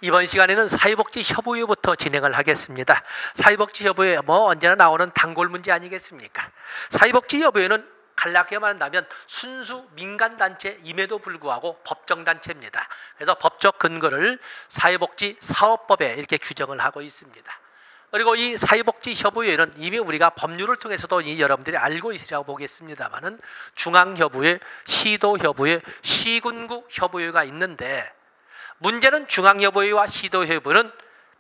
이번 시간에는 사회복지협의회부터 진행을 하겠습니다. 사회복지협의회 언제나 나오는 단골 문제 아니겠습니까? 사회복지협의회는 간략하게만 한다면 순수 민간단체임에도 불구하고 법정단체입니다. 그래서 법적 근거를 사회복지사업법에 이렇게 규정을 하고 있습니다. 그리고 이 사회복지협의회는 이미 우리가 법률을 통해서도 여러분들이 알고 있으리라고 보겠습니다만은 중앙협의회, 시도협의회, 시군구 협의회가 있는데 문제는 중앙협의회와 시도협의회는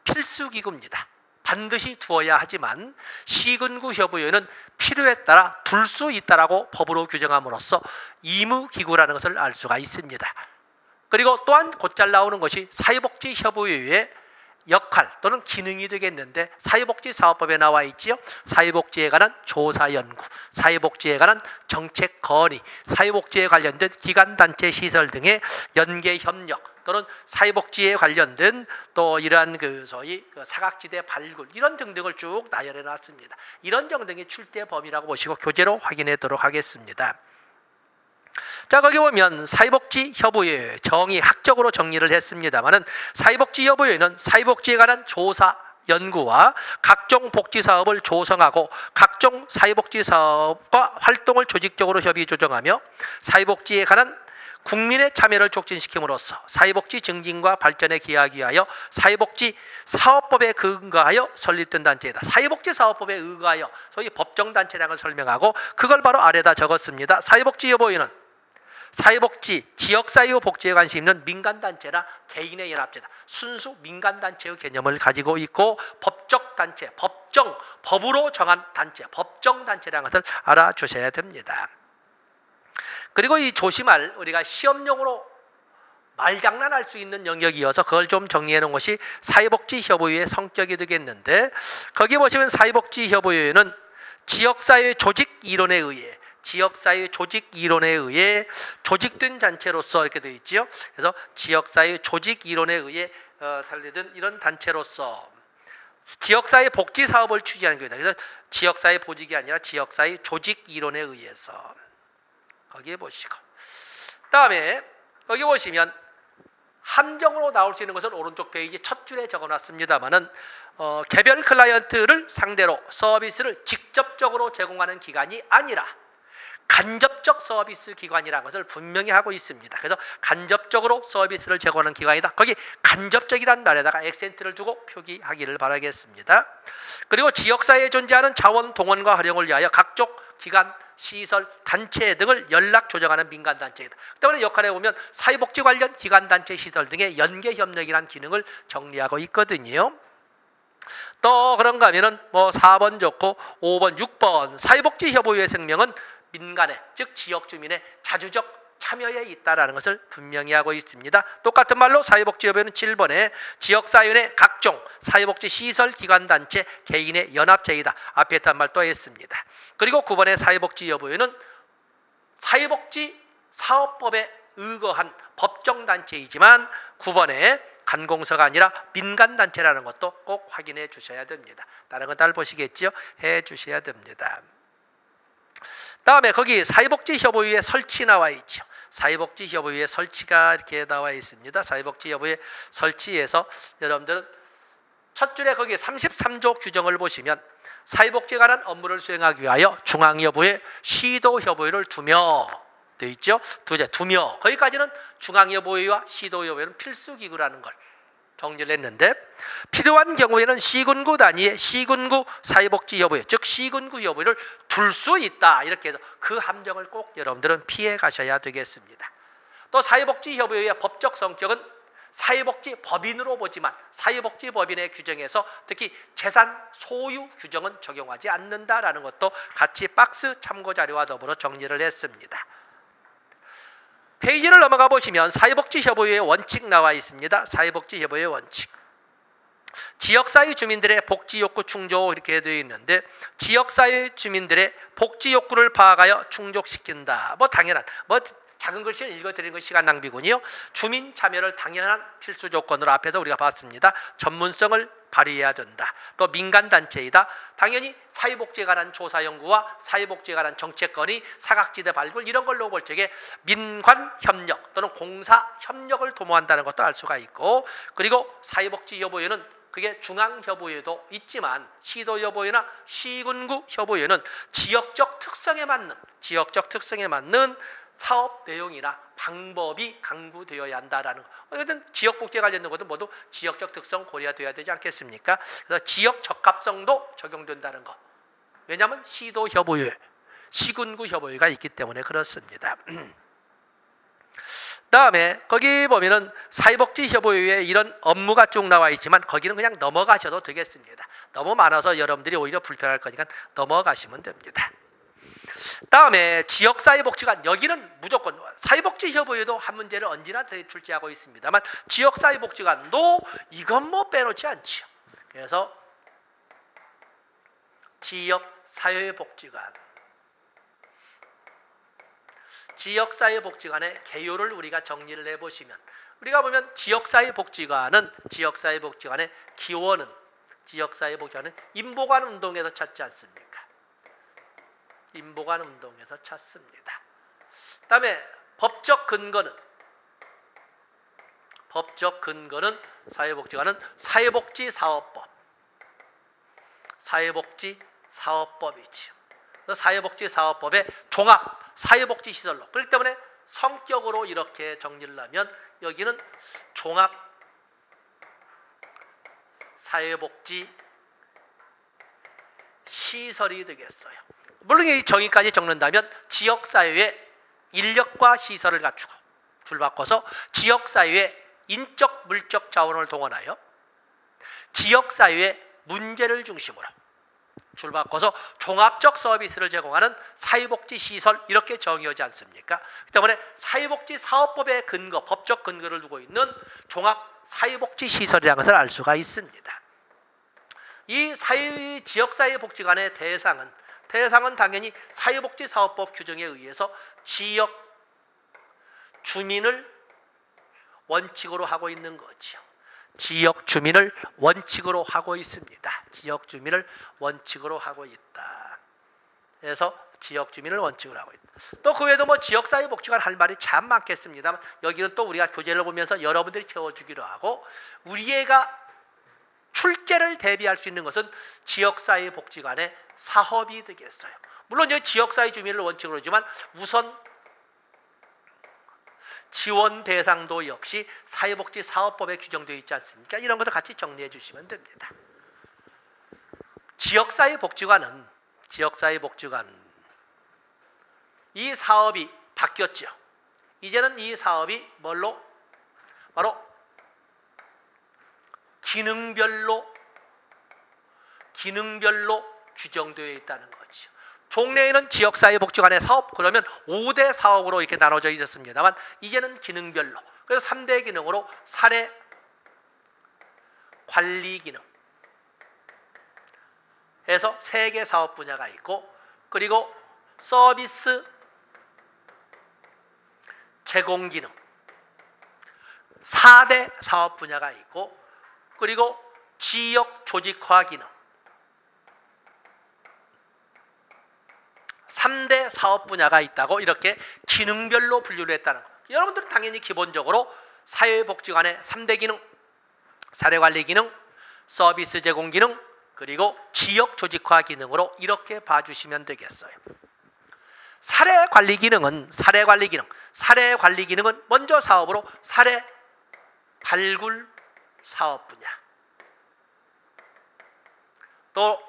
필수기구입니다. 반드시 두어야 하지만 시군구 협의회는 필요에 따라 둘 수 있다라고 법으로 규정함으로써 의무기구라는 것을 알 수가 있습니다. 그리고 또한 곧잘 나오는 것이 사회복지협의회의 역할 또는 기능이 되겠는데 사회복지사업법에 나와 있지요. 사회복지에 관한 조사연구, 사회복지에 관한 정책 건의, 사회복지에 관련된 기관단체 시설 등의 연계협력 또는 사회복지에 관련된 또 이러한 소위 사각지대 발굴 이런 등등을 쭉 나열해 놨습니다. 이런 정등의 출대 범위라고 보시고 교재로 확인하도록 하겠습니다. 자, 거기 보면 사회복지협의회 정의 학적으로 정리를 했습니다만은 사회복지협의회는 사회복지에 관한 조사 연구와 각종 복지사업을 조성하고 각종 사회복지사업과 활동을 조직적으로 협의 조정하며 사회복지에 관한 국민의 참여를 촉진시킴으로써 사회복지 증진과 발전에 기하기 위하여 사회복지사업법에 근거하여 설립된 단체이다. 사회복지사업법에 의거하여 소위 법정단체라는 걸 설명하고 그걸 바로 아래다 적었습니다. 사회복지협의회는 사회복지, 지역사회 복지에 관심 있는 민간단체나 개인의 연합체다. 순수 민간단체의 개념을 가지고 있고 법적 단체, 법으로 정한 단체, 법정단체라는 것을 알아주셔야 됩니다. 그리고 이 조심할 우리가 시험용으로 말장난할 수 있는 영역이어서 그걸 좀 정리해 놓은 것이 사회복지협의회의 성격이 되겠는데 거기 보시면 사회복지협의회는 지역사회 조직 이론에 의해 조직된 단체로서 이렇게 되어 있지요. 그래서 지역사회 조직 이론에 의해 설립된 이런 단체로서 지역사회 복지 사업을 추진하는 겁니다. 그래서 지역사회 보직이 아니라 지역사회 조직 이론에 의해서 거기에 보시고 다음에 거기 보시면 함정으로 나올 수 있는 것은 오른쪽 페이지 첫 줄에 적어놨습니다만은 개별 클라이언트를 상대로 서비스를 직접적으로 제공하는 기관이 아니라 간접적 서비스 기관이라는 것을 분명히 하고 있습니다. 그래서 간접적으로 서비스를 제공하는 기관이다. 거기 간접적이라는 말에다가 액센트를 두고 표기하기를 바라겠습니다. 그리고 지역사회에 존재하는 자원 동원과 활용을 위하여 각종 기관, 시설, 단체 등을 연락 조정하는 민간단체이다. 그 때문에 역할에 보면 사회복지 관련 기관단체 시설 등의 연계협력이라는 기능을 정리하고 있거든요. 또 그런가 하면은 4번 좋고 5번, 6번 사회복지협의회 생명은 민간의 즉 지역 주민의 자주적 참여에 있다라는 것을 분명히 하고 있습니다. 똑같은 말로 사회복지협의회는 7번에 지역사회 각종 사회복지 시설 기관단체 개인의 연합체이다. 앞에 했던 말 또 했습니다. 그리고 9번의 사회복지협의회는 사회복지사업법에 의거한 법정단체이지만 9번에 간공서가 아니라 민간단체라는 것도 꼭 확인해 주셔야 됩니다. 다른 건 잘 보시겠죠? 해 주셔야 됩니다. 다음에 거기 사회복지협의회 설치 나와 있죠. 사회복지협의회 설치가 이렇게 나와 있습니다. 사회복지협의회 설치에서 여러분들은 첫 줄에 거기 33조 규정을 보시면 사회복지에 관한 업무를 수행하기 위하여 중앙협의회, 시도협의회를 두며 되어 있죠. 두며 거기까지는 중앙협의회와 시도협의회는 필수기구라는 걸 정리를 했는데 필요한 경우에는 시군구 단위의 시군구 사회복지협의회 즉 시군구협의회를 둘 수 있다. 이렇게 해서 그 함정을 꼭 여러분들은 피해 가셔야 되겠습니다. 또 사회복지협의회의 법적 성격은 사회복지법인으로 보지만 사회복지법인의 규정에서 특히 재산 소유 규정은 적용하지 않는다라는 것도 같이 박스 참고자료와 더불어 정리를 했습니다. 페이지를 넘어가 보시면 사회복지협의회의 원칙 나와 있습니다. 사회복지협의회의 원칙. 지역사회 주민들의 복지욕구 충족 이렇게 되어 있는데 지역사회 주민들의 복지욕구를 파악하여 충족시킨다. 당연한 작은 글씨를 읽어드리는 건 시간 낭비군요. 주민 참여를 당연한 필수 조건으로 앞에서 우리가 봤습니다. 전문성을 발휘해야 된다. 또 민간단체이다. 당연히 사회복지에 관한 조사연구와 사회복지에 관한 정책건의, 사각지대 발굴 이런 걸로 볼 적에 민관협력 또는 공사협력을 도모한다는 것도 알 수가 있고, 그리고 사회복지협의회는 그게 중앙협의회도 있지만 시도협의회나 시군구 협의회는 지역적 특성에 맞는 사업 내용이나 방법이 강구되어야 한다라는 거. 어쨌든 지역복지에 관련된 것도 모두 지역적 특성 고려되어야 되지 않겠습니까? 그래서 지역 적합성도 적용된다는 거. 왜냐하면 시도협의회, 시군구 협의회가 있기 때문에 그렇습니다. 다음에 거기 보면은 사회복지협의회에 이런 업무가 쭉 나와 있지만 거기는 그냥 넘어가셔도 되겠습니다. 너무 많아서 여러분들이 오히려 불편할 거니까 넘어가시면 됩니다. 다음에 지역사회복지관, 여기는 무조건 사회복지협의회도 한 문제를 언제나 출제하고 있습니다만 지역사회복지관도 이건 뭐 빼놓지 않지요. 그래서 지역사회복지관의 개요를 우리가 정리를 해보시면, 우리가 보면 지역사회복지관의 기원은 인보관 운동에서 찾지 않습니까? 인보관 운동에서 찾습니다. 그 다음에 법적 근거는 사회복지관은 사회복지사업법이지요. 사회복지사업법의 종합 사회복지시설로, 그렇기 때문에 성격으로 이렇게 정리를 하면 여기는 종합 사회복지시설이 되겠어요. 물론 이 정의까지 적는다면 지역사회의 인력과 시설을 갖추고 줄바꿔서 지역사회의 인적 물적 자원을 동원하여 지역사회의 문제를 중심으로 줄바꿔서 종합적 서비스를 제공하는 사회복지시설, 이렇게 정의하지 않습니까? 그렇기 때문에 사회복지사업법의 근거, 법적 근거를 두고 있는 종합 사회복지시설이라는 것을 알 수가 있습니다. 이 지역사회복지관의 대상은 당연히 사회복지사업법 규정에 의해서 지역 주민을 원칙으로 하고 있는 거지요. 지역 주민을 원칙으로 하고 있습니다. 지역 주민을 원칙으로 하고 있다. 그래서 지역 주민을 원칙으로 하고 있다. 또 그 외에도 뭐 지역사회복지관 할 말이 참 많겠습니다만 여기는 또 우리가 교재를 보면서 여러분들이 채워주기로 하고, 우리 애가 출제를 대비할 수 있는 것은 지역사회복지관의 사업이 되겠어요. 물론 이제 지역사회 주민을 원칙으로 하지만 우선 지원 대상도 역시 사회복지사업법에 규정되어 있지 않습니까? 이런 것도 같이 정리해 주시면 됩니다. 지역사회복지관 이 사업이 바뀌었죠. 이제는 이 사업이 뭘로? 바로 기능별로 규정되어 있다는 거죠. 종래에는 지역사회복지관의 사업, 그러면 5대 사업으로 이렇게 나눠져 있었습니다만 이제는 기능별로, 그래서 3대 기능으로 사례 관리 기능 해서 3개 사업 분야가 있고, 그리고 서비스 제공 기능 4대 사업 분야가 있고, 그리고 지역 조직화 기능 3대 사업 분야가 있다고 이렇게 기능별로 분류를 했다는 것. 여러분들은 당연히 기본적으로 사회복지관의 3대 기능, 사례관리 기능, 서비스 제공 기능, 그리고 지역 조직화 기능으로 이렇게 봐주시면 되겠어요. 사례관리 기능은 먼저 사업으로 사례 발굴 사업 분야, 또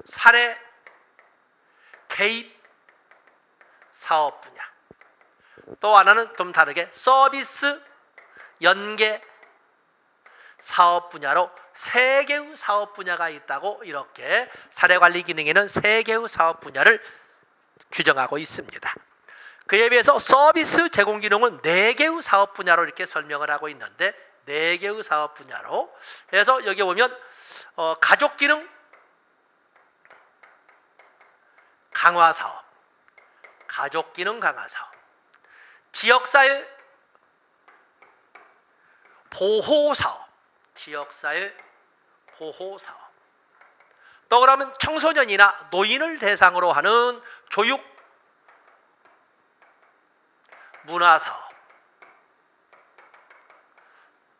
사례 개입 사업 분야, 또 하나는 좀 다르게 서비스 연계 사업 분야로 3개의 사업 분야가 있다고, 이렇게 사례관리 기능에는 3개의 사업 분야를 규정하고 있습니다. 그에 비해서 서비스 제공 기능은 4개의 사업 분야로 이렇게 설명을 하고 있는데, 4개의 사업 분야로 해서 여기 보면 가족 기능 강화 사업, 가족 기능 강화 사업, 지역사회 보호 사업, 지역사회 보호 사업. 또 그러면 청소년이나 노인을 대상으로 하는 교육, 문화 사업.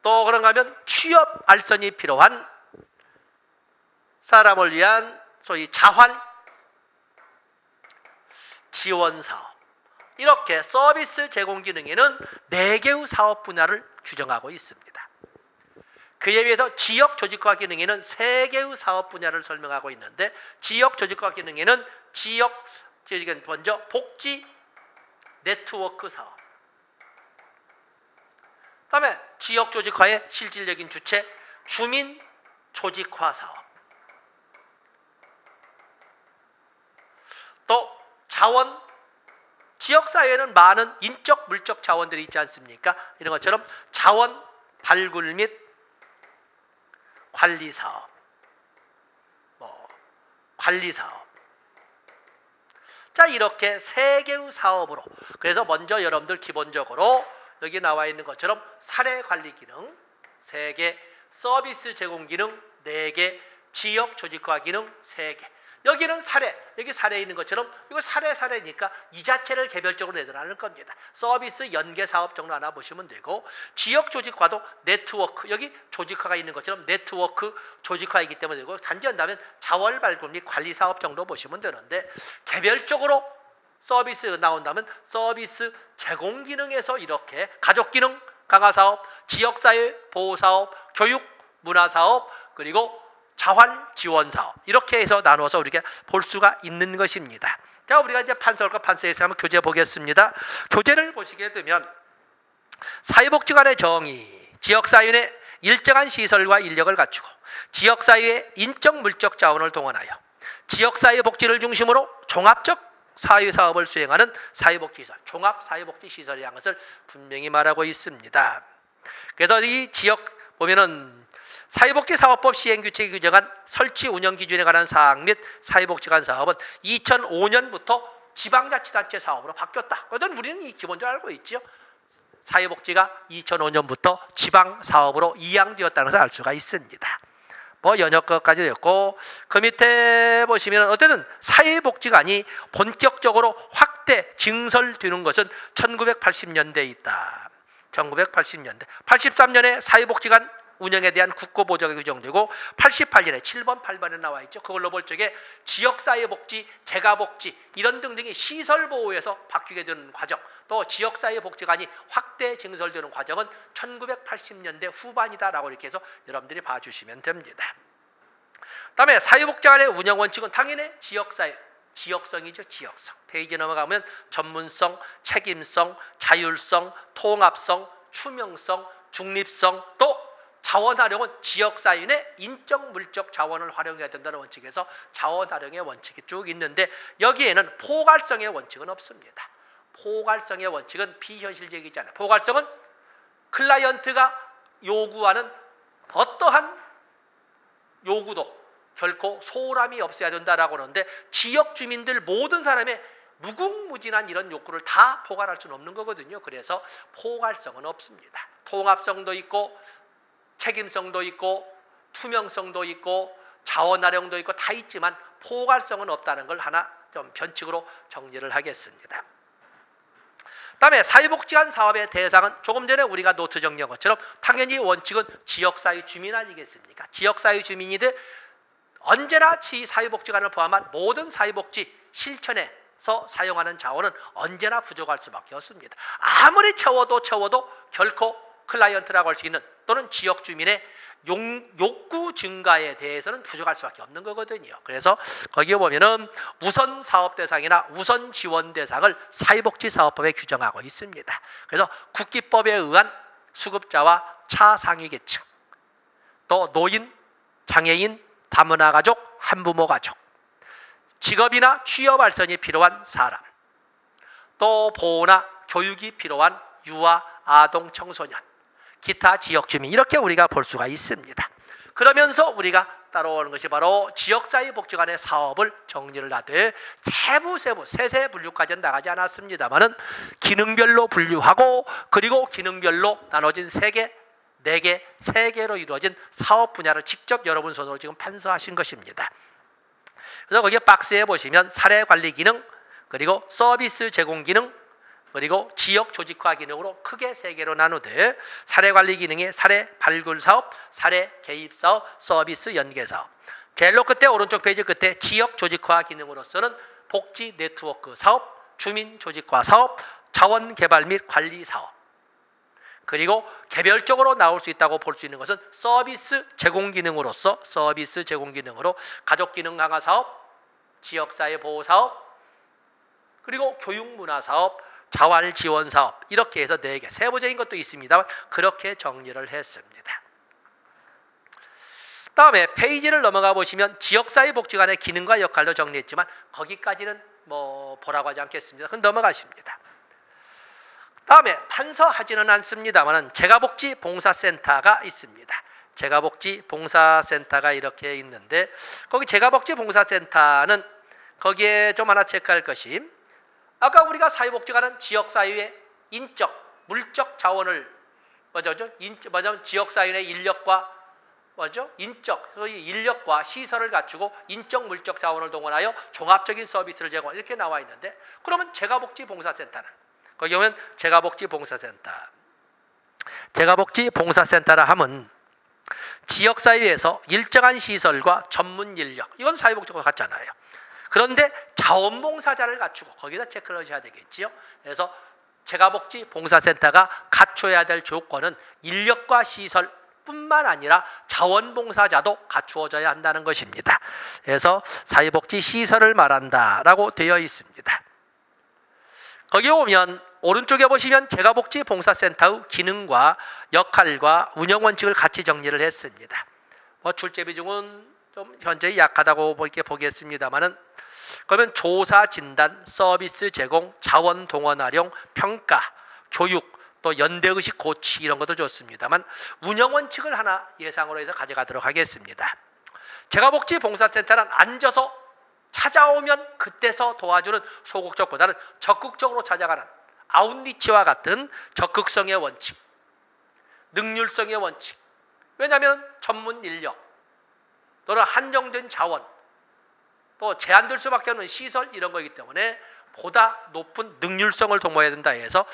또 그런가 하면 취업 알선이 필요한 사람을 위한 소위 자활 지원 사업. 이렇게 서비스 제공 기능에는 4개의 사업 분야를 규정하고 있습니다. 그에 비해서 지역 조직화 기능에는 3개의 사업 분야를 설명하고 있는데, 지역 조직화 기능에는 지역 먼저 복지 네트워크 사업, 그다음에 지역 조직화의 실질적인 주체 주민 조직화 사업, 또 자원, 지역사회에는 많은 인적 물적 자원들이 있지 않습니까? 이런 것처럼 자원 발굴 및 관리 사업, 관리 사업. 자, 이렇게 3개의 사업으로, 그래서 먼저 여러분들 기본적으로 여기 나와 있는 것처럼 사례 관리 기능 3개, 서비스 제공 기능 4개, 지역 조직화 기능 3개. 여기는 사례, 여기 사례 있는 것처럼 이거 사례니까 이 자체를 개별적으로 내드리는 겁니다. 서비스 연계 사업 정도 하나 보시면 되고, 지역 조직화도 네트워크, 여기 조직화가 있는 것처럼 네트워크 조직화이기 때문에 되고, 단지 한다면 자원 발굴 및 관리 사업 정도 보시면 되는데, 개별적으로 서비스 나온다면 서비스 제공 기능에서 이렇게 가족 기능 강화 사업, 지역사회 보호 사업, 교육 문화 사업, 그리고 자활 지원 사업, 이렇게 해서 나눠서 우리가 볼 수가 있는 것입니다. 자, 우리가 이제 판서울과 판서에서 한번 교재 보겠습니다. 교재를 보시게 되면 사회복지관의 정의, 지역사회의 일정한 시설과 인력을 갖추고 지역사회의 인적 물적 자원을 동원하여 지역사회 복지를 중심으로 종합적 사회사업을 수행하는 사회복지시설, 종합사회복지시설이라는 것을 분명히 말하고 있습니다. 그래서 이 지역 보면은 사회복지사업법 시행규칙이 규정한 설치 운영 기준에 관한 사항 및 사회복지관 사업은 2005년부터 지방자치단체 사업으로 바뀌었다. 그건 우리는 이 기본적으로 알고 있죠. 사회복지가 2005년부터 지방사업으로 이양되었다는 것을 알 수가 있습니다. 연역 것까지 됐고, 그 밑에 보시면 어쨌든 사회복지관이 본격적으로 확대 증설되는 것은 1980년대에 있다. 1980년대. 83년에 사회복지관 운영에 대한 국고보조가 규정되고 88년에 7번, 8번에 나와 있죠. 그걸로 볼 적에 지역사회복지, 재가복지 이런 등등이 시설보호에서 바뀌게 되는 과정, 또 지역사회복지관이 확대 증설되는 과정은 1980년대 후반이다라고 이렇게 해서 여러분들이 봐주시면 됩니다. 그다음에 사회복지관의 운영 원칙은 당연히 지역사회, 지역성이죠. 지역성. 페이지 넘어가면 전문성, 책임성, 자율성, 통합성, 투명성, 중립성, 또 자원 활용은 지역사회의 인적 물적 자원을 활용해야 된다는 원칙에서 자원 활용의 원칙이 쭉 있는데, 여기에는 포괄성의 원칙은 없습니다. 포괄성의 원칙은 비현실적이지 않아요. 포괄성은 클라이언트가 요구하는 어떠한 요구도 결코 소홀함이 없어야 된다라고 하는데, 지역 주민들 모든 사람의 무궁무진한 이런 욕구를 다 포괄할 수는 없는 거거든요. 그래서 포괄성은 없습니다. 통합성도 있고 책임성도 있고 투명성도 있고 자원 활용도 있고 다 있지만 포괄성은 없다는 걸 하나 좀 변칙으로 정리를 하겠습니다. 그다음에 사회복지관 사업의 대상은 조금 전에 우리가 노트 정리한 것처럼 당연히 원칙은 지역사회 주민 아니겠습니까? 지역사회 주민인데 언제나 사회복지관을 포함한 모든 사회복지 실천에서 사용하는 자원은 언제나 부족할 수밖에 없습니다. 아무리 채워도 결코 클라이언트라고 할 수 있는 또는 지역 주민의 욕구 증가에 대해서는 부족할 수밖에 없는 거거든요. 그래서 거기에 보면은 우선 사업 대상이나 우선 지원 대상을 사회복지사업법에 규정하고 있습니다. 그래서 국기법에 의한 수급자와 차상위 계층, 또 노인, 장애인, 다문화 가족, 한부모 가족, 직업이나 취업 발전이 필요한 사람, 또 보호나 교육이 필요한 유아, 아동, 청소년, 기타 지역 주민, 이렇게 우리가 볼 수가 있습니다. 그러면서 우리가 따라오는 것이 바로 지역사회복지관의 사업을 정리를 하되 세세 분류까지는 나가지 않았습니다만은 기능별로 분류하고 그리고 기능별로 나눠진 3개 4개, 3개로 이루어진 사업 분야를 직접 여러분 손으로 지금 판서하신 것입니다. 그래서 거기에 박스에 보시면 사례 관리 기능, 그리고 서비스 제공 기능, 그리고 지역 조직화 기능으로 크게 3개로 나누되 사례 관리 기능의 사례 발굴 사업, 사례 개입 사업, 서비스 연계 사업. 제일 끝에 오른쪽 페이지 끝에 지역 조직화 기능으로서는 복지 네트워크 사업, 주민 조직화 사업, 자원 개발 및 관리 사업. 그리고 개별적으로 나올 수 있다고 볼 수 있는 것은 서비스 제공 기능으로서 서비스 제공 기능으로 가족 기능 강화 사업, 지역사회 보호 사업, 그리고 교육 문화 사업, 자활 지원 사업 이렇게 해서 4개 세부적인 것도 있습니다만 그렇게 정리를 했습니다. 다음에 페이지를 넘어가 보시면 지역사회 복지관의 기능과 역할도 정리했지만 거기까지는 뭐 보라고 하지 않겠습니다. 그건 넘어가십니다. 다음에 판서하지는 않습니다만 재가복지 봉사센터가 있습니다. 재가복지 봉사센터가 이렇게 있는데 거기 재가복지 봉사센터는 거기에 좀 하나 체크할 것이 아까 우리가 사회복지관은 지역사회의 인적, 물적 자원을 지역사회의 인력과 인적, 소위 인력과 시설을 갖추고 인적, 물적 자원을 동원하여 종합적인 서비스를 제공 이렇게 나와 있는데 그러면 재가복지 봉사센터는 거기 오면 재가복지 봉사센터. 재가복지 봉사센터라 하면 지역사회에서 일정한 시설과 전문 인력 이건 사회복지관 같잖아요. 그런데 자원봉사자를 갖추고 거기다 체크를 하셔야 되겠지요. 그래서 재가복지 봉사센터가 갖춰야 될 조건은 인력과 시설 뿐만 아니라 자원봉사자도 갖추어져야 한다는 것입니다. 그래서 사회복지 시설을 말한다라고 되어 있습니다. 거기 오면 오른쪽에 보시면 재가복지 봉사센터의 기능과 역할과 운영 원칙을 같이 정리를 했습니다. 출제 비중은 좀 현재 약하다고 보겠습니다만은 그러면 조사, 진단, 서비스 제공, 자원 동원 활용, 평가, 교육, 또 연대의식 고취 이런 것도 좋습니다만 운영 원칙을 하나 예상으로 해서 가져가도록 하겠습니다. 재가복지 봉사센터는 앉아서 찾아오면 그때서 도와주는 소극적보다는 적극적으로 찾아가는 아웃리치와 같은 적극성의 원칙, 능률성의 원칙. 왜냐하면 전문 인력 또는 한정된 자원 또 제한될 수밖에 없는 시설 이런 거이기 때문에 보다 높은 능률성을 도모해야 된다 해서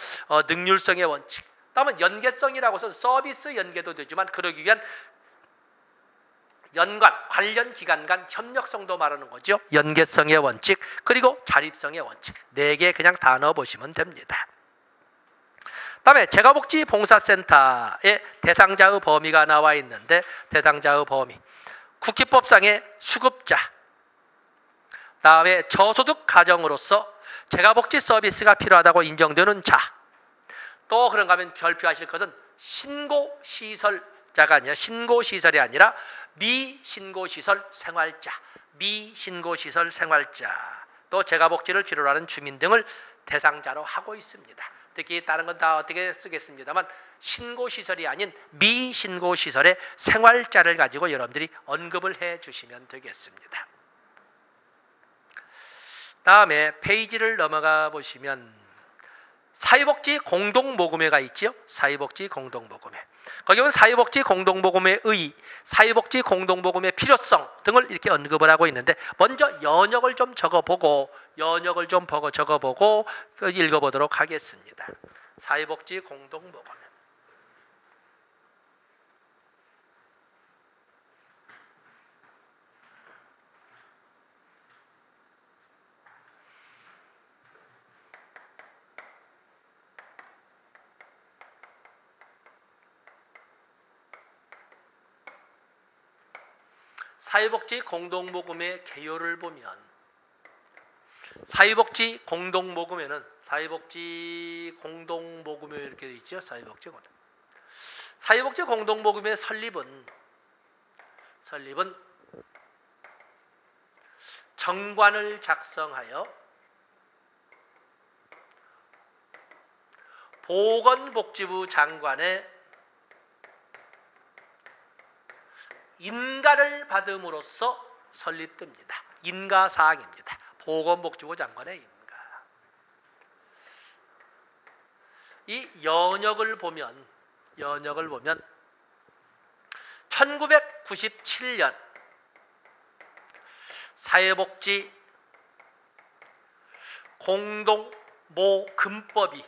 능률성의 원칙. 다음은 연계성이라고 해서 서비스 연계도 되지만 그러기 위한 연관, 관련 기관 간 협력성도 말하는 거죠. 연계성의 원칙, 그리고 자립성의 원칙. 4개 그냥 다 넣어보시면 됩니다. 다음에 재가복지 봉사센터의 대상자의 범위가 나와 있는데 대상자의 범위. 국기법상의 수급자, 다음에 저소득 가정으로서 재가복지 서비스가 필요하다고 인정되는 자, 또 그런가 하면 별표하실 것은 신고시설자가 아니라 신고시설이 아니라 미신고시설 생활자, 미신고시설 생활자, 또 재가복지를 필요로 하는 주민 등을 대상자로 하고 있습니다. 특히 다른 건 다 어떻게 쓰겠습니다만 신고시설이 아닌 미신고시설의 생활자를 가지고 여러분들이 언급을 해 주시면 되겠습니다. 다음에 페이지를 넘어가 보시면 사회복지 공동모금회가 있죠. 사회복지 공동모금회. 거기 보면 사회복지 공동모금회의 사회복지 공동모금의 필요성 등을 이렇게 언급을 하고 있는데 먼저 연역을 좀 적어보고 읽어보도록 하겠습니다. 사회복지 공동모금회. 사회복지 공동모금의 개요를 보면 사회복지 공동모금회는 사회복지 공동모금회 이렇게 되어 있죠. 사회복지 공동모금회 설립은 정관을 작성하여 보건복지부 장관의 인가를 받음으로써 설립됩니다. 인가사항입니다. 보건복지부 장관의 인가. 이 연역을 보면 1997년 사회복지 공동모금법이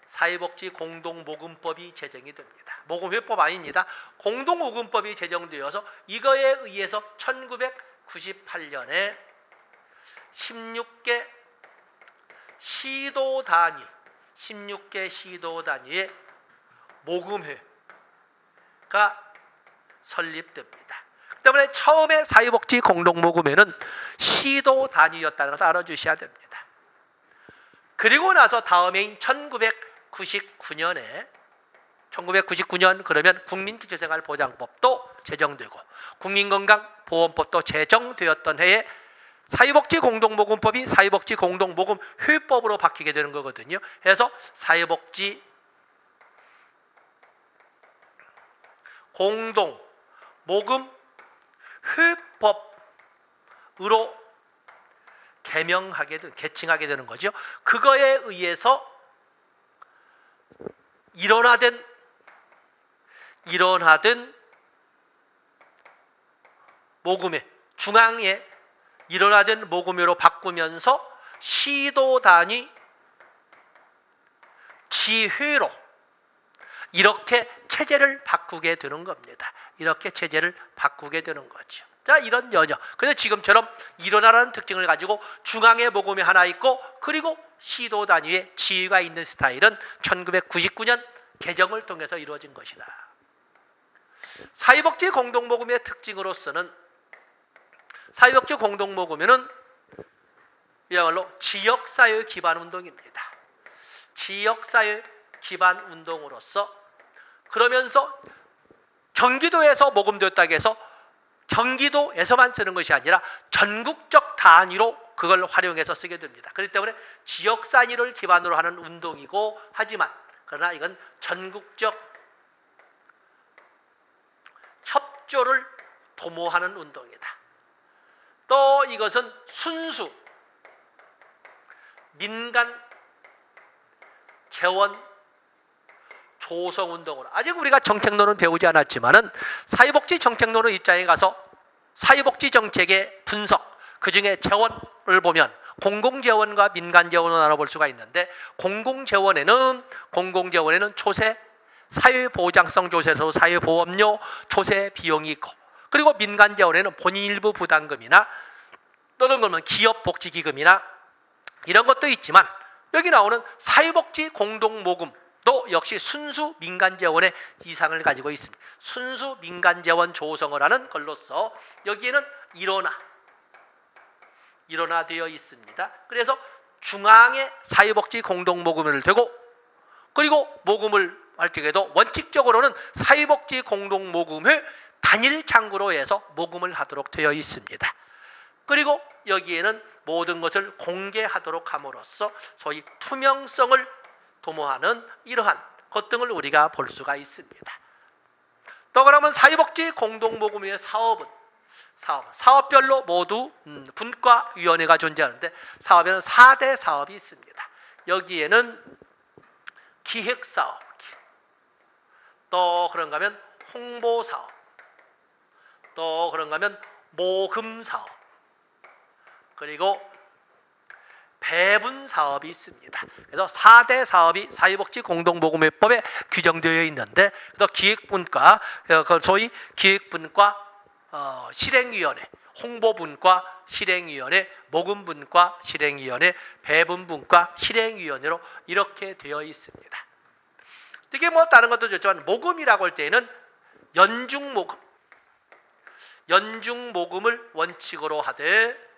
사회복지 공동모금법이 제정이 됩니다. 모금회법 아닙니다. 공동모금법이 제정되어서 이거에 의해서 1998년에 16개 시도 단위의 모금회가 설립됩니다. 그 때문에 처음에 사회복지 공동모금회는 시도 단위였다는 것을 알아주셔야 됩니다. 그리고 나서 다음해인 1999년 그러면 국민기초생활보장법도 제정되고 국민건강보험법도 제정되었던 해에 사회복지 공동모금법이 사회복지 공동모금회법으로 바뀌게 되는 거거든요. 그래서 사회복지 공동모금회법으로 개칭하게 되는 거죠. 그거에 의해서 일원화된 모금회, 중앙에 일원화된 모금회로 바꾸면서 시도 단위 지회로 이렇게 체제를 바꾸게 되는 겁니다. 이렇게 체제를 바꾸게 되는 거죠. 자, 이런 여정. 근데 지금처럼 일원화라는 특징을 가지고 중앙에 모금이 하나 있고 그리고 시도 단위의 지위가 있는 스타일은 1999년 개정을 통해서 이루어진 것이다. 사회복지 공동모금의 특징으로서는 사회복지 공동모금회는 이야말로 지역사회 기반 운동입니다. 지역사회 기반 운동으로서 그러면서 경기도에서 모금되었다고 해서 경기도에서만 쓰는 것이 아니라 전국적 단위로 그걸 활용해서 쓰게 됩니다. 그렇기 때문에 지역 단위를 기반으로 하는 운동이고 하지만 그러나 이건 전국적 협조를 도모하는 운동이다. 또 이것은 순수 민간 재원 조성 운동으로 아직 우리가 정책론은 배우지 않았지만은 사회복지 정책론의 입장에 가서 사회복지 정책의 분석 그중에 재원을 보면 공공재원과 민간재원을 나눠볼 수가 있는데 공공재원에는 조세 사회보장성 조세서 사회보험료 조세 비용이 있고 그리고 민간재원에는 본인 일부 부담금이나 또는 그러면 기업복지기금이나 이런 것도 있지만 여기 나오는 사회복지 공동모금도 역시 순수 민간재원의 이상을 가지고 있습니다. 순수 민간재원 조성을 하는 걸로서 여기에는 일원화되어 있습니다. 그래서 중앙에 사회복지 공동모금을 대고 그리고 모금을 할 적에도 원칙적으로는 사회복지 공동모금회 단일 창구로 해서 모금을 하도록 되어 있습니다. 그리고 여기에는 모든 것을 공개하도록 함으로써 소위 투명성을 도모하는 이러한 것 등을 우리가 볼 수가 있습니다. 또 그러면 사회복지 공동모금회의 사업별로 모두 분과위원회가 존재하는데 사업에는 4대 사업이 있습니다. 여기에는 기획사업, 또 그런가 하면 홍보사업, 또 그런가 하면 모금사업, 그리고 배분사업이 있습니다. 그래서 4대 사업이 사회복지 공동모금회법에 규정되어 있는데 또 기획분과 소위 기획분과 실행위원회, 홍보분과 실행위원회, 모금분과 실행위원회, 배분분과 실행위원회로 이렇게 되어 있습니다. 이게 뭐 다른 것도 좋지만 모금이라고 할 때에는 연중모금을 원칙으로 하되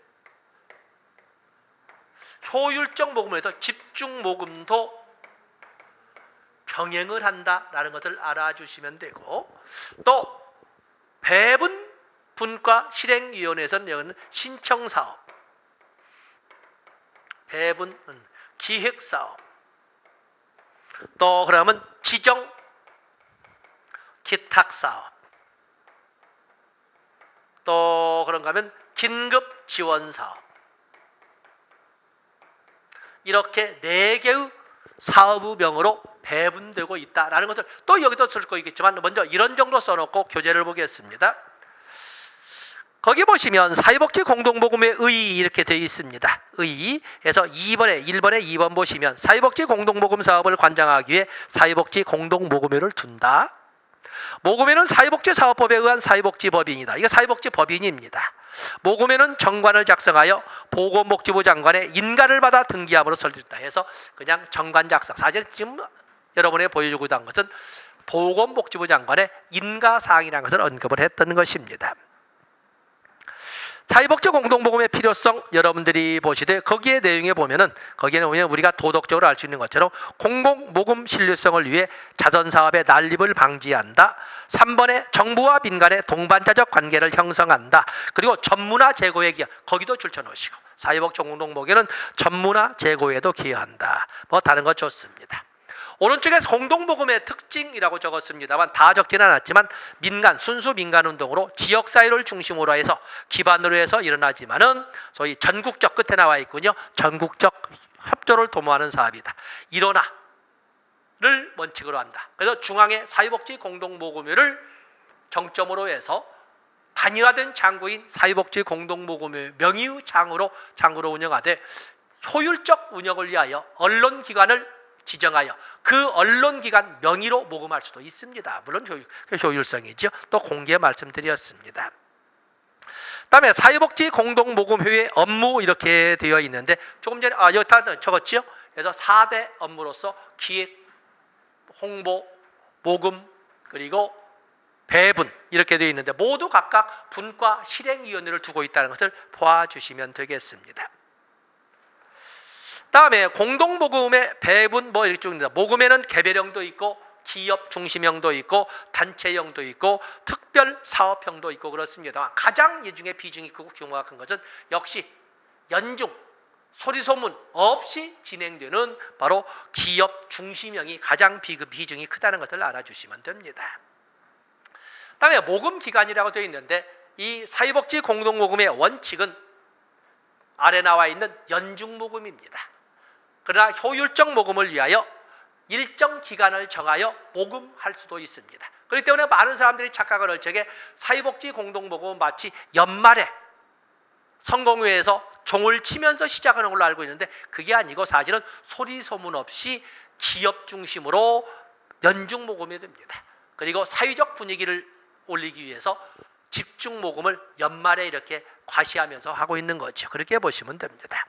효율적 모금을 해서 집중모금도 병행을 한다라는 것을 알아주시면 되고 또 배분분과 실행위원회에서는 여기는 신청사업, 배분, 기획사업, 또 그러면 지정 기탁사업, 또 그런가 하면 긴급지원사업 이렇게 4개의 사업부명으로 배분되고 있다라는 것을 또 여기도 쓸 거 있겠지만 먼저 이런 정도 써놓고 교재를 보겠습니다. 거기 보시면 사회복지 공동모금의 의 이렇게 되어 있습니다. 의에서 1번에 2번 보시면 사회복지 공동모금 사업을 관장하기 위해 사회복지 공동모금회를 둔다. 모금회는 사회복지사업법에 의한 사회복지법인이다. 이게 사회복지법인입니다. 모금회는 정관을 작성하여 보건복지부 장관의 인가를 받아 등기함으로 설립된다 해서 그냥 정관 작성. 사실 지금 여러분에 보여주고 있는 것은 보건복지부 장관의 인가사항이라는 것을 언급을 했던 것입니다. 사회복지 공동모금의 필요성 여러분들이 보시되 거기에 내용에 보면은 거기에는 우리가 도덕적으로 알 수 있는 것처럼 공공모금 신뢰성을 위해 자선사업의 난립을 방지한다. 3번에 정부와 민간의 동반자적 관계를 형성한다. 그리고 전문화 제고에 기여 거기도 줄쳐놓으시고 사회복지 공동모금은 전문화 제고에도 기여한다. 뭐 다른 것 좋습니다. 오른쪽에 공동모금의 특징이라고 적었습니다만 다 적지는 않았지만 민간, 순수 민간운동으로 지역사회를 중심으로 해서 기반으로 해서 일어나지만은 소위 전국적 끝에 나와 있군요. 전국적 협조를 도모하는 사업이다. 일원화를 원칙으로 한다. 그래서 중앙의 사회복지 공동모금회를 정점으로 해서 단일화된 장구인 사회복지 공동모금회 명의의 장으로 운영하되 효율적 운영을 위하여 언론기관을 지정하여 그 언론기관 명의로 모금할 수도 있습니다. 물론 효율성이죠. 또 공개 말씀드렸습니다. 다음에 사회복지 공동모금회의 업무 이렇게 되어 있는데 조금 전에 여기 다 적었지요. 그래서 4대 업무로서 기획, 홍보, 모금 그리고 배분 이렇게 되어 있는데 모두 각각 분과 실행위원회를 두고 있다는 것을 보아주시면 되겠습니다. 다음에 공동모금의 배분 뭐 이렇게 쭉 있습니다. 모금에는 개별형도 있고 기업 중심형도 있고 단체형도 있고 특별 사업형도 있고 그렇습니다. 가장 이 중에 비중이 크고 규모가 큰 것은 역시 연중 소리소문 없이 진행되는 바로 기업 중심형이 가장 비중이 크다는 것을 알아주시면 됩니다. 다음에 모금기간이라고 되어 있는데 이 사회복지 공동모금의 원칙은 아래 나와 있는 연중모금입니다. 그러나 효율적 모금을 위하여 일정 기간을 정하여 모금할 수도 있습니다. 그렇기 때문에 많은 사람들이 착각을 할 적에 사회복지 공동모금은 마치 연말에 성공회에서 종을 치면서 시작하는 걸로 알고 있는데 그게 아니고 사실은 소리 소문 없이 기업 중심으로 연중 모금이 됩니다. 그리고 사회적 분위기를 올리기 위해서 집중 모금을 연말에 이렇게 과시하면서 하고 있는 거죠. 그렇게 보시면 됩니다.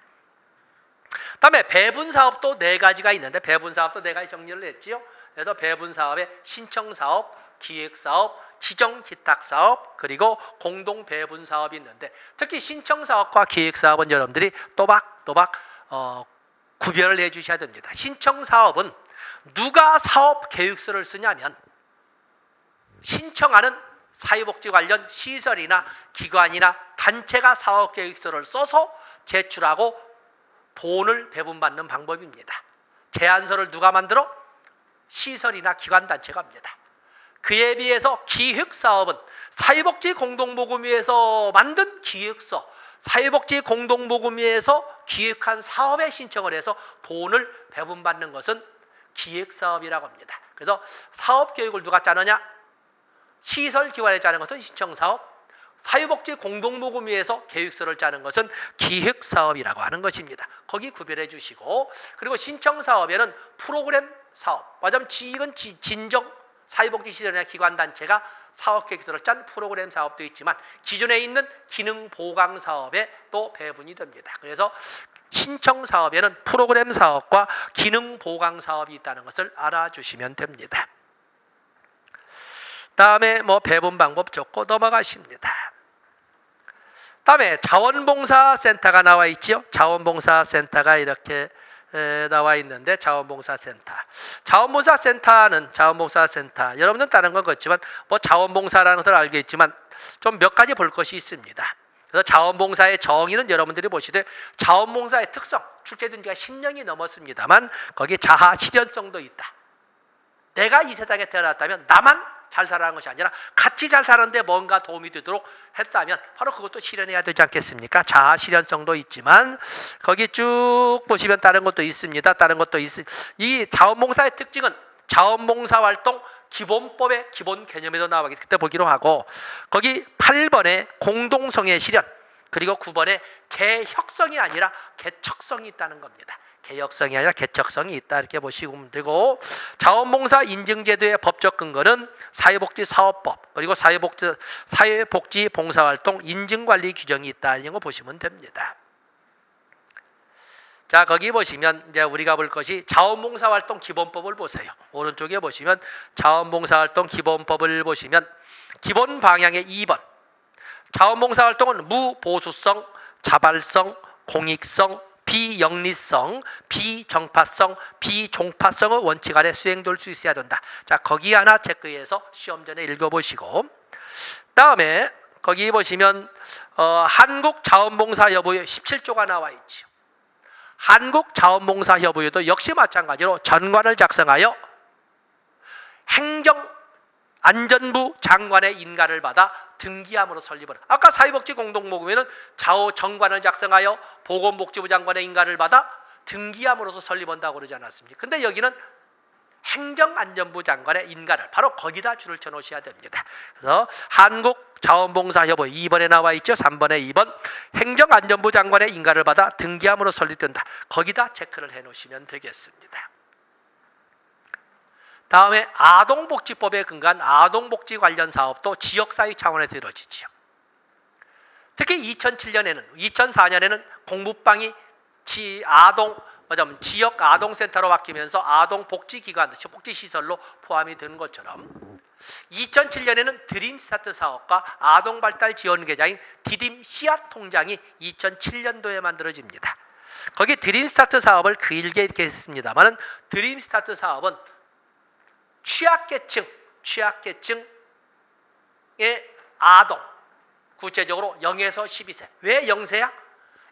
다음에 배분 사업도 4가지가 있는데 배분 사업도 4가지 정리를 했지요. 그래서 배분 사업에 신청 사업, 기획 사업, 지정 기탁 사업 그리고 공동 배분 사업이 있는데 특히 신청 사업과 기획 사업은 여러분들이 또박또박 구별을 해 주셔야 됩니다. 신청 사업은 누가 사업 계획서를 쓰냐면 신청하는 사회복지 관련 시설이나 기관이나 단체가 사업 계획서를 써서 제출하고 돈을 배분받는 방법입니다. 제안서를 누가 만들어? 시설이나 기관 단체가 합니다. 그에 비해서 기획사업은 사회복지 공동모금회에서 만든 기획서, 사회복지 공동모금회에서 기획한 사업에 신청을 해서 돈을 배분받는 것은 기획사업이라고 합니다. 그래서 사업계획을 누가 짜느냐? 시설기관에 짜는 것은 신청사업, 사회복지 공동모금회에서 계획서를 짜는 것은 기획사업이라고 하는 것입니다. 거기 구별해 주시고 그리고 신청사업에는 프로그램 사업, 맞으면 이건 진정 사회복지시설이나 기관단체가 사업계획서를 짠 프로그램 사업도 있지만 기존에 있는 기능보강사업에 또 배분이 됩니다. 그래서 신청사업에는 프로그램 사업과 기능보강사업이 있다는 것을 알아주시면 됩니다. 다음에 배분 방법 적고 넘어가십니다. 다음에 자원봉사센터가 나와 있죠. 자원봉사센터가 이렇게 나와 있는데 자원봉사센터 여러분은 다른 건 같지만 자원봉사라는 것을 알겠지만 좀 몇 가지 볼 것이 있습니다. 그래서 자원봉사의 정의는 여러분들이 보시되 자원봉사의 특성 출제된 지가 10년이 넘었습니다만 거기에 자아 실현성도 있다. 내가 이 세상에 태어났다면 나만 잘 살아가는 것이 아니라 같이 잘 사는데 뭔가 도움이 되도록 했다면 바로 그것도 실현해야 되지 않겠습니까? 자아 실현성도 있지만 거기 쭉 보시면 다른 것도 있습니다. 다른 것도 이 자원봉사의 특징은 자원봉사 활동 기본법의 기본 개념에도 나와있기 그때 보기로 하고 거기 8번에 공동성의 실현 그리고 9번에 개혁성이 아니라 개척성이 있다는 겁니다. 개혁성이 아니라 개척성이 있다 이렇게 보시면 되고 자원봉사 인증제도의 법적 근거는 사회복지사업법 그리고 사회복지봉사활동 인증관리 규정이 있다 이런 거 보시면 됩니다. 자 거기 보시면 이제 우리가 볼 것이 자원봉사활동 기본법을 보세요. 오른쪽에 보시면 자원봉사활동 기본법을 보시면 기본 방향의 2번 자원봉사활동은 무보수성, 자발성, 공익성, 비영리성, 비정파성, 비종파성의 원칙 아래 수행될 수 있어야 된다. 자 거기 하나 체크해서 시험 전에 읽어보시고 다음에 거기 보시면 한국자원봉사협의회 17조가 나와 있죠. 한국자원봉사협의회도 역시 마찬가지로 전관을 작성하여 행정안전부 장관의 인가를 받아 등기함으로 설립을 아까 사회복지공동모금회는 정관을 작성하여 보건복지부 장관의 인가를 받아 등기함으로써 설립한다고 그러지 않았습니까? 근데 여기는 행정안전부 장관의 인가를 바로 거기다 줄을 쳐놓으셔야 됩니다. 그래서 한국자원봉사협의 2번에 나와 있죠. 3번에 2번 행정안전부 장관의 인가를 받아 등기함으로 설립된다. 거기다 체크를 해놓으시면 되겠습니다. 다음에 아동복지법에 근거한 아동복지 관련 사업도 지역사회 차원에서 이루어지죠. 특히 2004년에는 공부방이 지역 아동센터로 바뀌면서 아동복지기관, 복지시설로 포함이 되는 것처럼 2007년에는 드림스타트 사업과 아동발달지원계좌인 디딤 씨앗 통장이 2007년도에 만들어집니다. 거기 드림스타트 사업을 길게 이렇게 했습니다만 드림스타트 사업은 취약계층의 아동, 구체적으로 0에서 12세. 왜 0세야?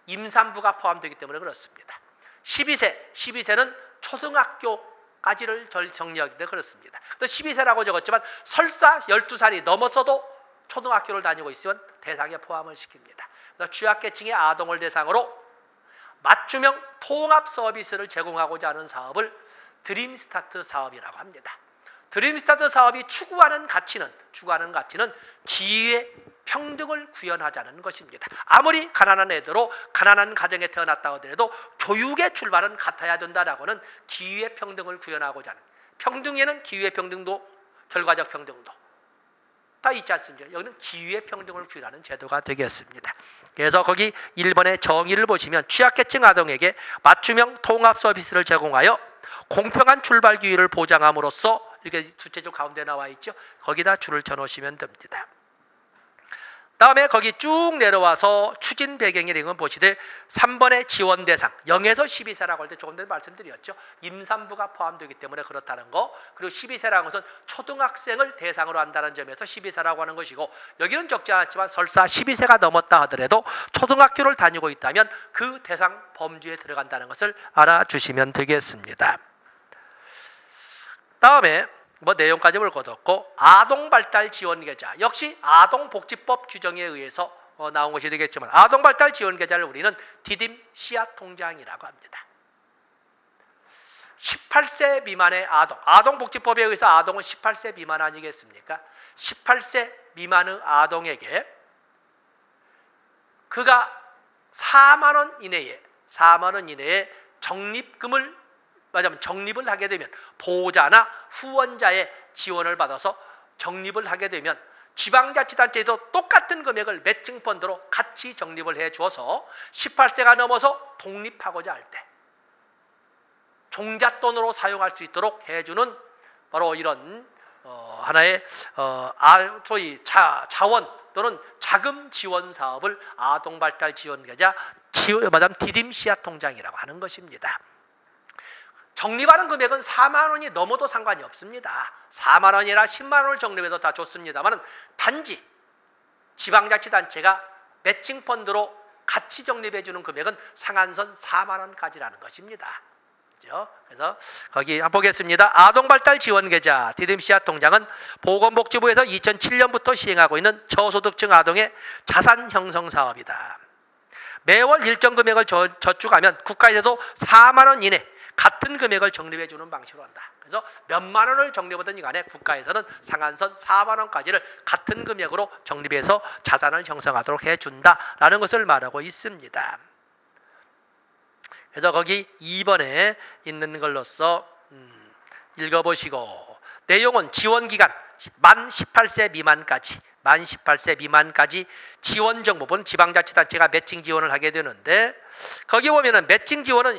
임산부가 포함되기 때문에 그렇습니다. 12세는 초등학교까지를 정리하기 때문에 그렇습니다. 또 12세라고 적었지만 설사 12살이 넘었어도 초등학교를 다니고 있으면 대상에 포함을 시킵니다. 그래서 취약계층의 아동을 대상으로 맞춤형 통합 서비스를 제공하고자 하는 사업을 드림스타트 사업이라고 합니다. 드림스타트 사업이 추구하는 가치는 기회 평등을 구현하자는 것입니다. 아무리 가난한 애들로 가난한 가정에 태어났다 하더라도 교육의 출발은 같아야 된다라고는 기회 평등을 구현하고자 하는 평등에는 기회 평등도 결과적 평등도 다 있지 않습니까? 여기는 기회 평등을 구현하는 제도가 되겠습니다. 그래서 거기 1번의 정의를 보시면 취약계층 아동에게 맞춤형 통합 서비스를 제공하여 공평한 출발 기회를 보장함으로써 이렇게 주체적 가운데 나와 있죠. 거기다 줄을 쳐놓으시면 됩니다. 다음에 거기 쭉 내려와서 추진 배경이라는 건 보시되 3번의 지원 대상 0에서 12세라고 할 때 조금 전에 말씀드렸죠. 임산부가 포함되기 때문에 그렇다는 거. 그리고 12세라는 것은 초등학생을 대상으로 한다는 점에서 12세라고 하는 것이고 여기는 적지 않았지만 설사 12세가 넘었다 하더라도 초등학교를 다니고 있다면 그 대상 범주에 들어간다는 것을 알아주시면 되겠습니다. 다음에 내용까지 볼 것도 없고 아동발달지원계좌 역시 아동복지법 규정에 의해서 나온 것이 되겠지만 아동발달지원계좌를 우리는 디딤 씨앗 통장이라고 합니다. 18세 미만의 아동복지법에 의해서 아동은 18세 미만 아니겠습니까? 18세 미만의 아동에게 그가 4만 원 이내에 적립을 하게 되면 보호자나 후원자의 지원을 받아서 적립을 하게 되면 지방자치단체에도 똑같은 금액을 매칭 펀드로 같이 적립을 해 주어서 18세가 넘어서 독립하고자 할 때 종잣돈으로 사용할 수 있도록 해주는 바로 이런 하나의 소위 자원 또는 자금 지원 사업을 아동발달지원계좌 디딤 씨앗 통장이라고 하는 것입니다. 적립하는 금액은 4만 원이 넘어도 상관이 없습니다. 4만 원이나 10만 원을 적립해도 다 좋습니다만 단지 지방자치단체가 매칭펀드로 같이 적립해 주는 금액은 상한선 4만 원까지라는 것입니다. 그죠? 그래서 거기 한번 보겠습니다. 아동발달 지원 계좌 디딤시아 통장은 보건복지부에서 2007년부터 시행하고 있는 저소득층 아동의 자산 형성 사업이다. 매월 일정 금액을 저축하면 국가에서도 4만 원 이내 같은 금액을 적립해 주는 방식으로 한다. 그래서 몇만 원을 적립하든 간에 국가에서는 상한선 4만 원까지를 같은 금액으로 적립해서 자산을 형성하도록 해준다라는 것을 말하고 있습니다. 그래서 거기 2번에 있는 걸로써 읽어보시고, 내용은 지원기간 만 18세 미만까지 지원 정보는 지방자치단체가 매칭 지원을 하게 되는데, 거기 보면은 매칭 지원은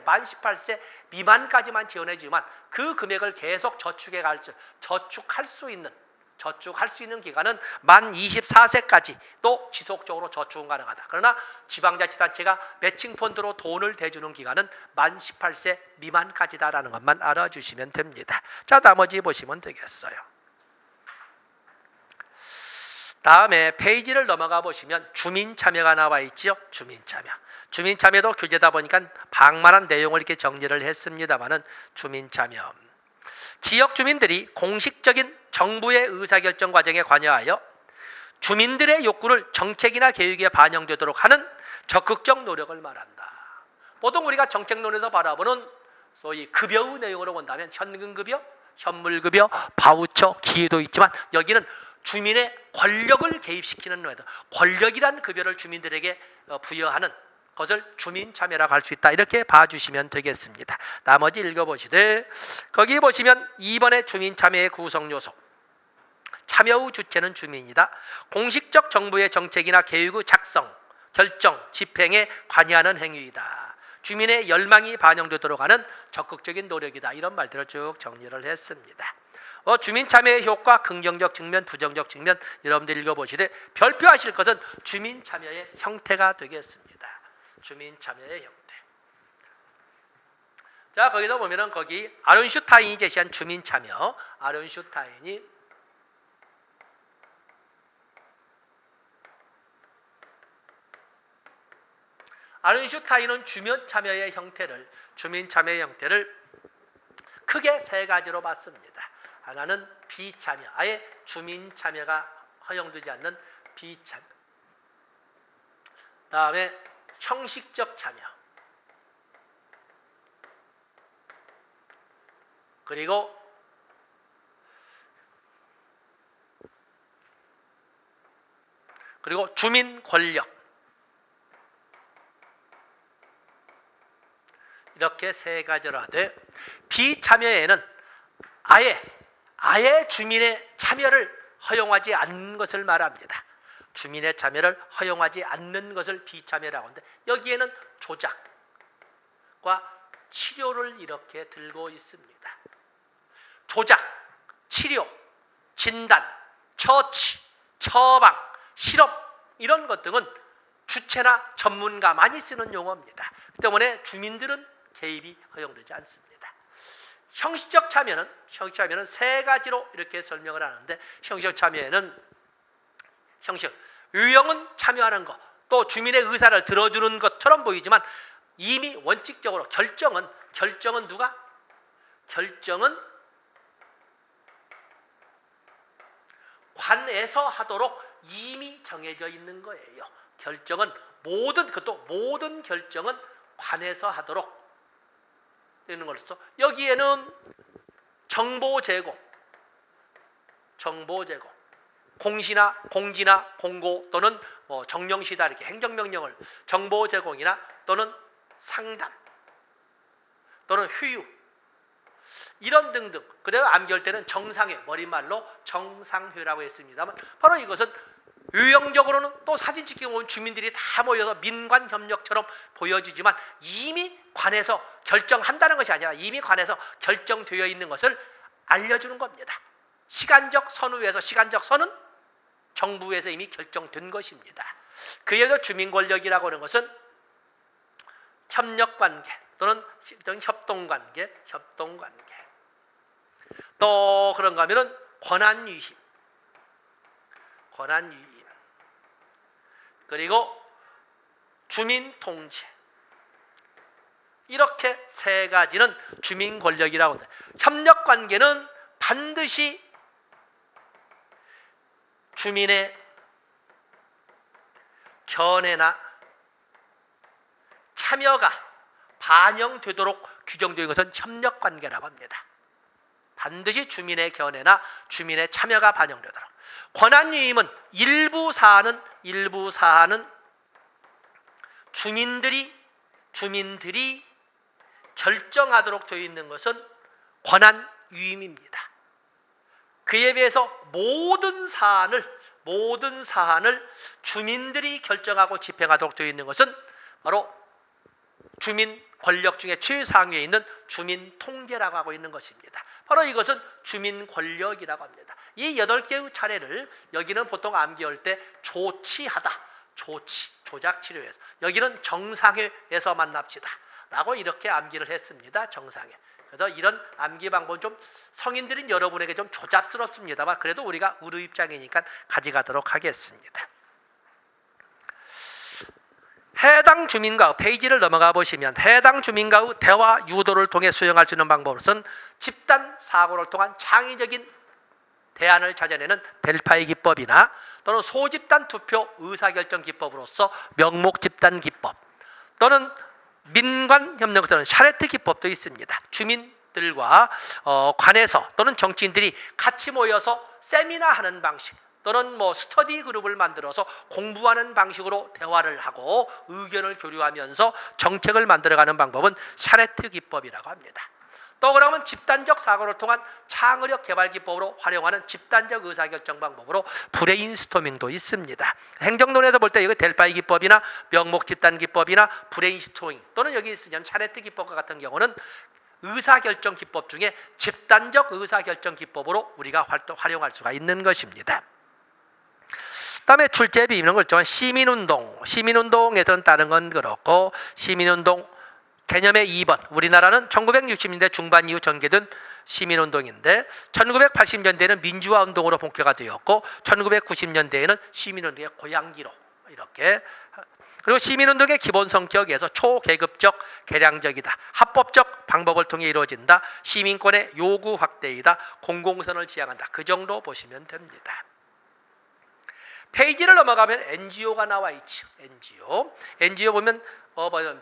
만 18세 미만까지만 지원해주지만 그 금액을 계속 저축할 수 있는 기간은 만 24세까지 또 지속적으로 저축은 가능하다. 그러나 지방자치단체가 매칭펀드로 돈을 대주는 기간은 만 18세 미만까지다라는 것만 알아주시면 됩니다. 자, 나머지 보시면 되겠어요. 다음에 페이지를 넘어가 보시면 주민참여가 나와 있죠. 주민참여도 교재다 보니까 방만한 내용을 이렇게 정리를 했습니다만은, 주민참여, 지역 주민들이 공식적인 정부의 의사결정 과정에 관여하여 주민들의 욕구를 정책이나 계획에 반영되도록 하는 적극적 노력을 말한다. 보통 우리가 정책론에서 바라보는 소위 급여의 내용으로 본다면 현금급여, 현물급여, 바우처, 기회도 있지만, 여기는 주민의 권력을 개입시키는 노예다. 권력이란 급여를 주민들에게 부여하는 것을 주민참여라고 할 수 있다. 이렇게 봐주시면 되겠습니다. 나머지 읽어보시되, 거기 보시면 2번의 주민참여의 구성요소, 참여 후 주체는 주민이다. 공식적 정부의 정책이나 계획의 작성, 결정, 집행에 관여하는 행위이다. 주민의 열망이 반영되도록 하는 적극적인 노력이다. 이런 말들을 쭉 정리를 했습니다. 주민참여의 효과, 긍정적 측면, 부정적 측면, 여러분들 읽어보시되 별표하실 것은 주민참여의 형태가 되겠습니다. 주민참여의 형태. 자, 거기서 보면은 거기 아론슈타인이 제시한 주민참여, 아론슈타인은 주민참여의 형태를 크게 세 가지로 봤습니다. 하나는 비참여, 아예 주민참여가 허용되지 않는 비참여. 다음에 형식적 참여. 그리고 주민 권력. 이렇게 세 가지로 하되, 비참여에는 아예 주민의 참여를 허용하지 않는 것을 말합니다. 주민의 참여를 허용하지 않는 것을 비참여라고 하는데, 여기에는 조작과 치료를 이렇게 들고 있습니다. 조작, 치료, 진단, 처치, 처방, 실험, 이런 것 등은 주체나 전문가만이 쓰는 용어입니다. 때문에 주민들은 개입이 허용되지 않습니다. 형식적 참여는 세 가지로 이렇게 설명을 하는데, 형식적 참여에는 유형은 참여하는 것, 또 주민의 의사를 들어주는 것처럼 보이지만, 이미 원칙적으로 결정은 관에서 하도록 이미 정해져 있는 거예요. 모든 결정은 관에서 하도록 되는 것으로서, 여기에는 정보 제공, 공지나 공고 또는 정령시다, 이렇게 행정명령을 정보 제공이나 또는 상담 또는 휴유, 이런 등등. 그래서 암기할 때는 정상회, 머릿말로 정상회라고 했습니다만, 바로 이것은 유형적으로는 또 사진 찍기 보면 주민들이 다 모여서 민관협력처럼 보여지지만, 이미 관에서 결정한다는 것이 아니라 이미 관에서 결정되어 있는 것을 알려주는 겁니다. 시간적 선은 정부에서 이미 결정된 것입니다. 그에 의해서 주민권력이라고 하는 것은 협력관계 또는 협동관계, 또 그런가 하면은 권한위임, 그리고 주민통제, 이렇게 세 가지는 주민 권력이라고 합니다. 협력 관계는 반드시 주민의 견해나 참여가 반영되도록 규정된 것은 협력 관계라고 합니다. 반드시 주민의 견해나 주민의 참여가 반영되도록. 권한유임은 일부 사안은 주민들이 결정하도록 되어 있는 것은 권한유임입니다. 그에 비해서 모든 사안을 주민들이 결정하고 집행하도록 되어 있는 것은 바로 주민 권력 중에 최상위에 있는 주민 통제라고 하고 있는 것입니다. 바로 이것은 주민 권력이라고 합니다. 이 8개의 차례를 여기는 보통 암기할 때 조치하다, 조작 치료에서, 여기는 정상회에서 만납시다 라고 이렇게 암기를 했습니다. 정상회. 그래서 이런 암기 방법은 좀 성인들인 여러분에게 좀 조잡스럽습니다만 그래도 우리가 의료 입장이니까 가져가도록 하겠습니다. 해당 주민과의 페이지를 넘어가 보시면 해당 주민과의 대화 유도를 통해 수행할 수 있는 방법으로서는 집단 사고를 통한 창의적인 대안을 찾아내는 델파이 기법이나 또는 소집단 투표 의사결정 기법으로서 명목 집단 기법 또는 민관 협력에서는 샤레트 기법도 있습니다. 주민들과 관에서 또는 정치인들이 같이 모여서 세미나하는 방식 또는 스터디 그룹을 만들어서 공부하는 방식으로 대화를 하고 의견을 교류하면서 정책을 만들어가는 방법은 샤레트 기법이라고 합니다. 또 그러면 집단적 사고를 통한 창의력 개발 기법으로 활용하는 집단적 의사결정 방법으로 브레인스토밍도 있습니다. 행정론에서 볼 때 이거 델파이 기법이나 명목 집단 기법이나 브레인스토밍 또는 여기 있으면 샤레트 기법과 같은 경우는 의사결정 기법 중에 집단적 의사결정 기법으로 우리가 활용할 수가 있는 것입니다. 그다음에 출제비 이런 걸 있지만 시민운동에서는 다른 건 그렇고 시민운동 개념의 2번 우리나라는 1960년대 중반 이후 전개된 시민운동인데 1980년대에는 민주화운동으로 본격화되었고 1990년대에는 시민운동의 고양기로 이렇게 그리고 시민운동의 기본 성격에서 초계급적 개량적이다. 합법적 방법을 통해 이루어진다. 시민권의 요구 확대이다. 공공선을 지향한다. 그 정도 보시면 됩니다. 페이지를 넘어가면 NGO가 나와 있죠. NGO 보면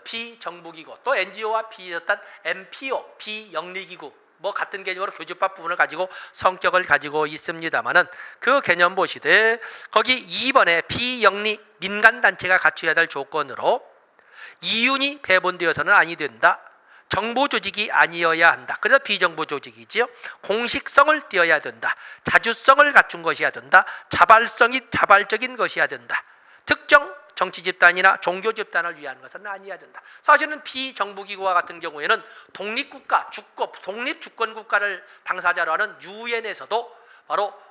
비정부기구 또 NGO와 비슷한 MPO 비영리기구 같은 개념으로 교집합 부분을 가지고 성격을 가지고 있습니다만은 그 개념 보시되 거기 2번에 비영리 민간단체가 갖춰야 될 조건으로 이윤이 배분되어서는 아니 된다. 정부 조직이 아니어야 한다. 그래서 비정부 조직이지요. 공식성을 띄어야 된다. 자주성을 갖춘 것이어야 된다. 자발적인 것이어야 된다. 특정 정치 집단이나 종교 집단을 위한 것은 아니어야 된다. 사실은 비정부기구와 같은 경우에는 독립국가, 독립주권국가를 당사자로 하는 유엔에서도 바로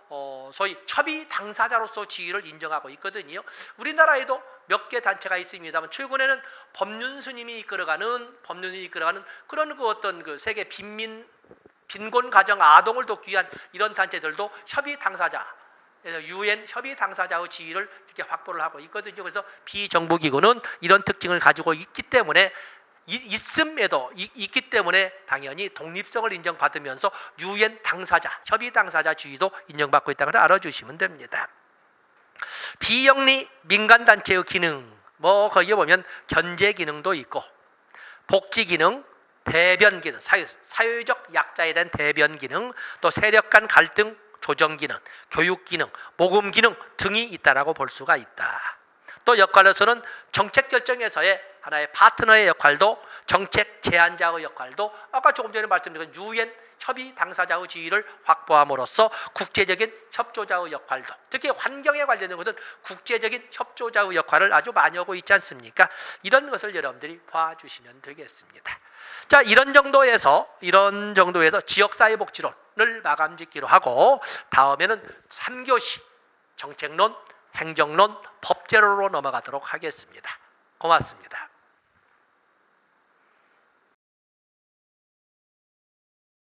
소위 협의 당사자로서 지위를 인정하고 있거든요. 우리나라에도 몇 개 단체가 있습니다만 최근에는 법륜스님이 이끌어가는 그런 어떤 세계 빈곤 가정 아동을 돕기 위한 이런 단체들도 협의 당사자 유엔 협의 당사자의 지위를 이렇게 확보를 하고 있거든요. 그래서 비정부기구는 이런 특징을 가지고 있기 때문에 있기 때문에 당연히 독립성을 인정받으면서 유엔 당사자, 협의 당사자 지위도 인정받고 있다는 걸 알아주시면 됩니다. 비영리 민간단체의 기능, 거기에 보면 견제 기능도 있고 복지 기능, 대변 기능, 사회적 약자에 대한 대변 기능, 또 세력 간 갈등 조정 기능, 교육 기능, 모금 기능 등이 있다라고 볼 수가 있다. 또 역할로서는 정책 결정에서의 하나의 파트너의 역할도 정책 제안자의 역할도 아까 조금 전에 말씀드린 유엔 협의 당사자의 지위를 확보함으로써 국제적인 협조자의 역할도 특히 환경에 관련된 것은 국제적인 협조자의 역할을 아주 많이 하고 있지 않습니까? 이런 것을 여러분들이 봐주시면 되겠습니다. 자, 이런 정도에서 지역사회복지론을 마감짓기로 하고 다음에는 3교시 정책론, 행정론, 법제론으로 넘어가도록 하겠습니다. 고맙습니다.